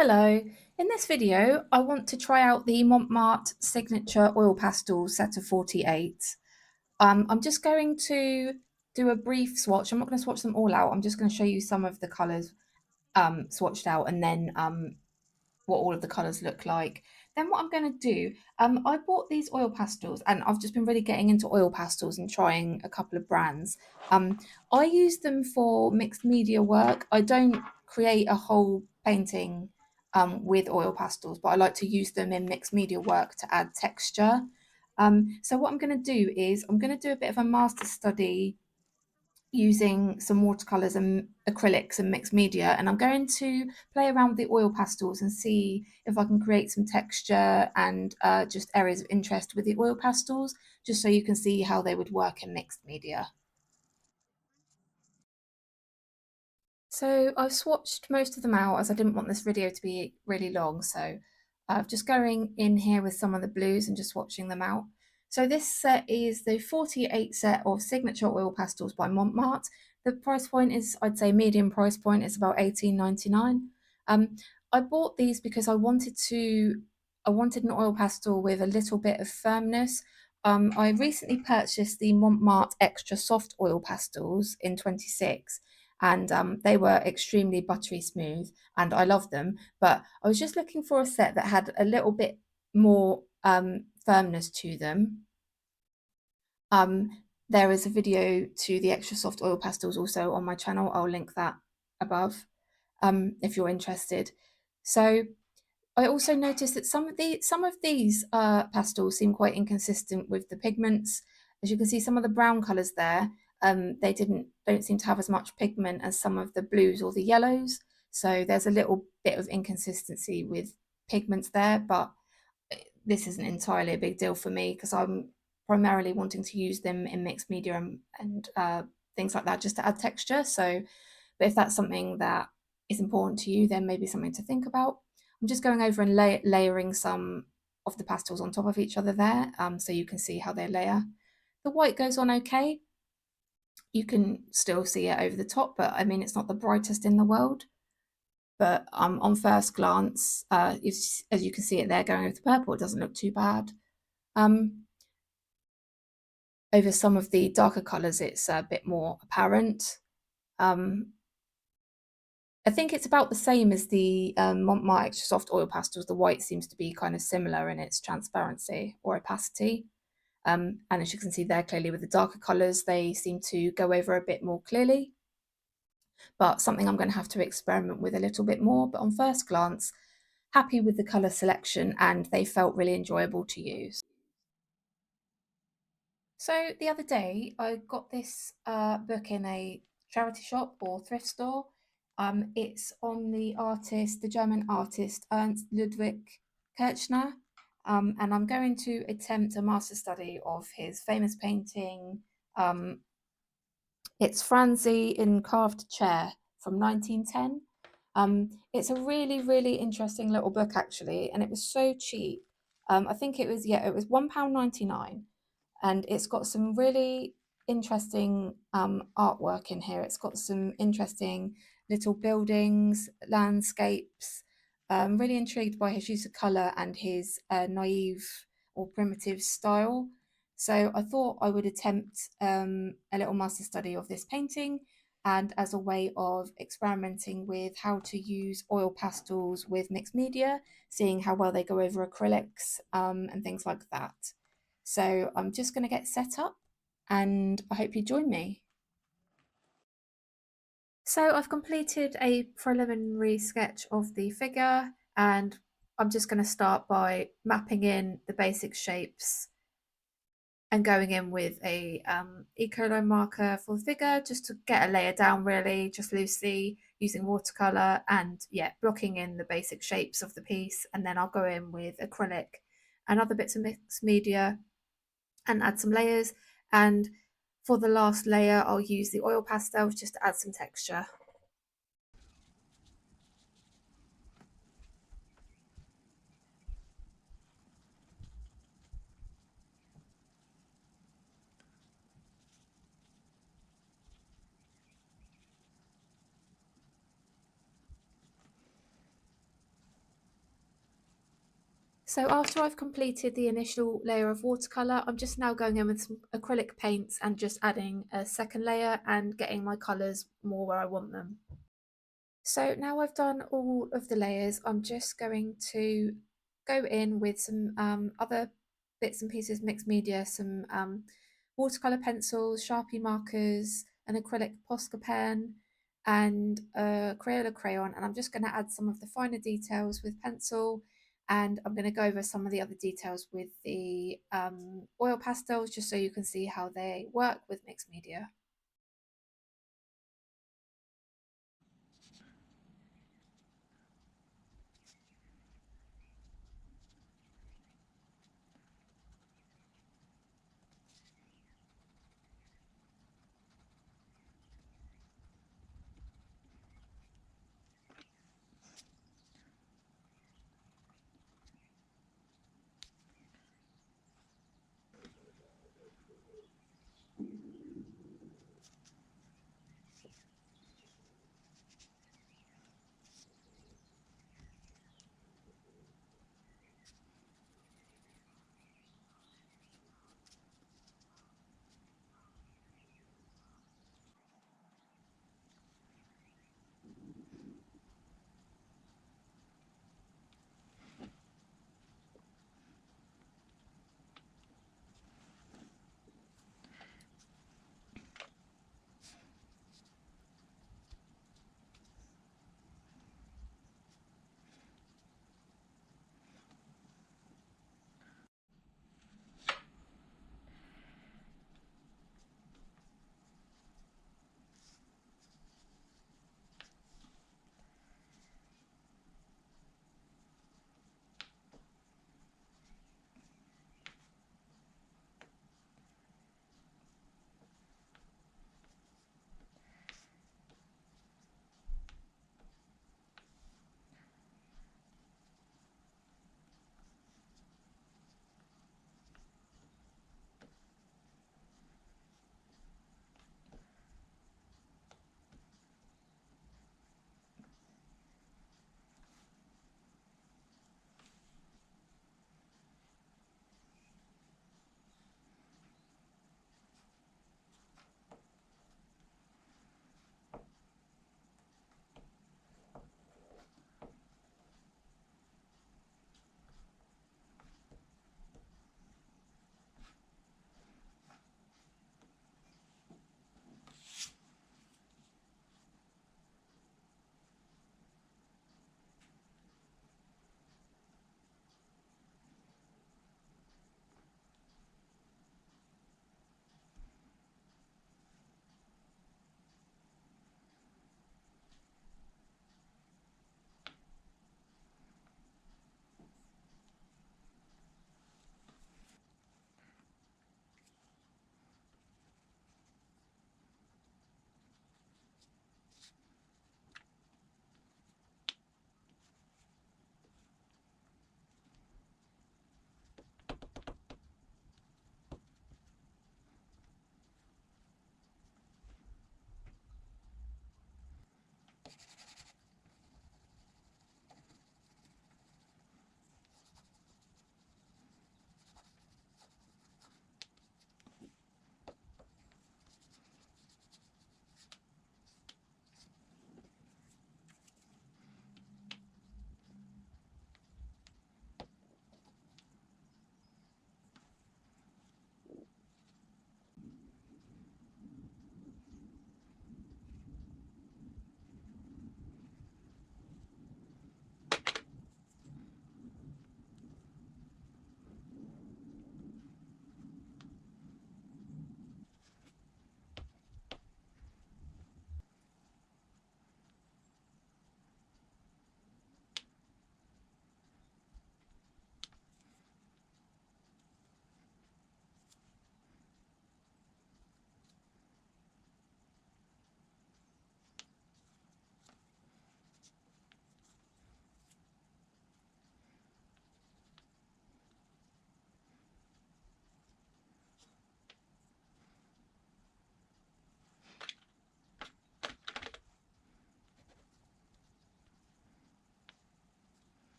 Hello, in this video I want to try out the Mont Marte Signature Oil Pastels set of 48. I'm just going to do a brief swatch. I'm not going to swatch them all out. I'm just going to show you some of the colours swatched out and then what all of the colours look like. Then what I'm going to do, I bought these oil pastels and I've just been really getting into oil pastels and trying a couple of brands. I use them for mixed media work. I don't create a whole painting with oil pastels, but I like to use them in mixed media work to add texture. So what I'm going to do is I'm going to do a bit of a master study using some watercolors and acrylics and mixed media, and I'm going to play around with the oil pastels and see if I can create some texture and just areas of interest with the oil pastels, just so you can see how they would work in mixed media. So I've swatched most of them out as I didn't want this video to be really long, so I'm just going in here with some of the blues and just swatching them out. So this set is the 48 set of signature oil pastels by Mont Marte. The price point is, I'd say, medium price point. It's about $18.99. I bought these because I wanted an oil pastel with a little bit of firmness. I recently purchased the Mont Marte Extra Soft Oil Pastels in 26, and they were extremely buttery smooth and I loved them, but I was just looking for a set that had a little bit more firmness to them. There is a video to the extra soft oil pastels also on my channel. I'll link that above if you're interested. So I also noticed that some of these pastels seem quite inconsistent with the pigments. As you can see, some of the brown colours there, they don't seem to have as much pigment as some of the blues or the yellows. So there's a little bit of inconsistency with pigments there, but this isn't entirely a big deal for me because I'm primarily wanting to use them in mixed media and things like that just to add texture. So, but if that's something that is important to you, then maybe something to think about. I'm just going over and layering some of the pastels on top of each other there, so you can see how they layer. The white goes on okay. You can still see it over the top, but I mean, it's not the brightest in the world. But on first glance, as you can see it there going over the purple, it doesn't look too bad. Over some of the darker colours, it's a bit more apparent. I think it's about the same as the Mont Marte Extra Soft Oil Pastels. The white seems to be kind of similar in its transparency or opacity. And as you can see there clearly with the darker colours, they seem to go over a bit more clearly. But something I'm going to have to experiment with a little bit more. But on first glance, happy with the colour selection and they felt really enjoyable to use. So the other day I got this book in a charity shop or thrift store. It's on the German artist Ernst Ludwig Kirchner, and I'm going to attempt a master study of his famous painting. Um, it's Franzi in Carved Chair from 1910. It's a really, really interesting little book actually, and it was so cheap. I think it was, yeah, it was £1.99, and it's got some really interesting artwork in here. It's got some interesting little buildings, landscapes. Really intrigued by his use of colour and his naive or primitive style. So I thought I would attempt a little master study of this painting, and as a way of experimenting with how to use oil pastels with mixed media, seeing how well they go over acrylics and things like that. So I'm just going to get set up and I hope you join me. So I've completed a preliminary sketch of the figure, and I'm just going to start by mapping in the basic shapes and going in with a eco marker for the figure just to get a layer down, really just loosely using watercolor, and yeah, blocking in the basic shapes of the piece. And then I'll go in with acrylic and other bits of mixed media and add some layers. And for the last layer, I'll use the oil pastels just to add some texture. So after I've completed the initial layer of watercolour, I'm just now going in with some acrylic paints and just adding a second layer and getting my colours more where I want them. So now I've done all of the layers, I'm just going to go in with some other bits and pieces, mixed media, some watercolour pencils, Sharpie markers, an acrylic Posca pen, and a Crayola crayon. And I'm just going to add some of the finer details with pencil. And I'm going to go over some of the other details with the oil pastels, just so you can see how they work with mixed media.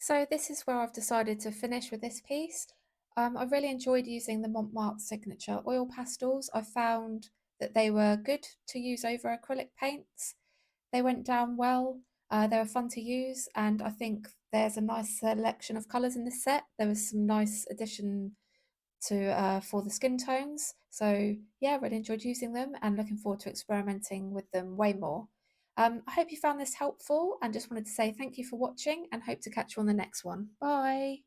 So this is where I've decided to finish with this piece. I really enjoyed using the Mont Marte signature oil pastels. I found that they were good to use over acrylic paints. They went down well, they were fun to use, and I think there's a nice selection of colours in this set. There was some nice addition to for the skin tones. So yeah, really enjoyed using them and looking forward to experimenting with them way more. I hope you found this helpful and just wanted to say thank you for watching and hope to catch you on the next one. Bye.